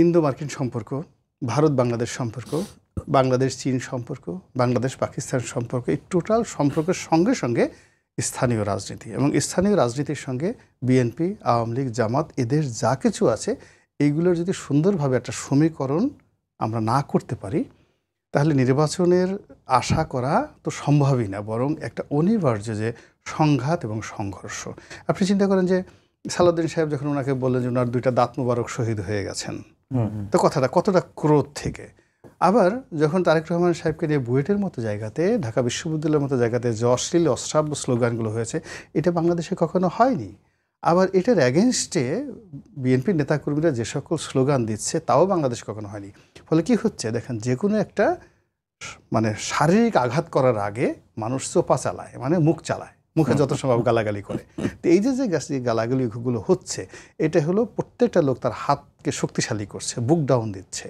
ইন্দো মার্কিন সম্পর্ক, ভারত বাংলাদেশ সম্পর্ক, বাংলাদেশ চীন সম্পর্ক, বাংলাদেশ পাকিস্তান সম্পর্ক, এই টোটাল সম্পর্কের সঙ্গে সঙ্গে স্থানীয় রাজনীতি এবং স্থানীয় রাজনীতির সঙ্গে বিএনপি, আওয়ামী লীগ, জামাত, এদের যা কিছু আছে এইগুলোর যদি সুন্দরভাবে একটা সমীকরণ আমরা না করতে পারি, তাহলে নির্বাচনের আশা করা তো সম্ভবই না, বরং একটা অনিবার্য যে সংঘাত এবং সংঘর্ষ। আপনি চিন্তা করেন যে সালাউদ্দিন সাহেব যখন ওনাকে বললেন যে ওনার 2টা দাঁত মোবারক শহীদ হয়ে গেছেন, তো কথাটা কতটা ক্রোধ থেকে। আবার যখন তারেক রহমান সাহেবকে নিয়ে বুয়েটের মতো জায়গাতে, ঢাকা বিশ্ববিদ্যালয়ের মতো জায়গাতে যে অশ্লীল অশ্রাব্য স্লোগানগুলো হয়েছে, এটা বাংলাদেশে কখনো হয়নি। আবার এটার অ্যাগেনস্টে বিএনপির নেতাকর্মীরা যে সকল স্লোগান দিচ্ছে তাও বাংলাদেশ কখনো হয়নি। ফলে কি হচ্ছে দেখেন, যে কোনো একটা মানে শারীরিক আঘাত করার আগে মানুষ চোপা চালায়, মানে মুখ চালায়, মুখে যত সম্ভব গালাগালি করে। তো এই যে গালাগালিগুলো হচ্ছে, এটা হলো প্রত্যেকটা লোক তার হাতকে শক্তিশালী করছে, বুক ডাউন দিচ্ছে,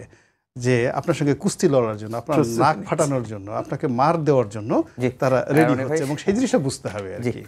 যে আপনার সঙ্গে কুস্তি লড়ার জন্য, আপনার নাক ফাটানোর জন্য, আপনাকে মার দেওয়ার জন্য তারা রেডি হচ্ছে, এবং সেই জিনিসটা বুঝতে হবে আর কি।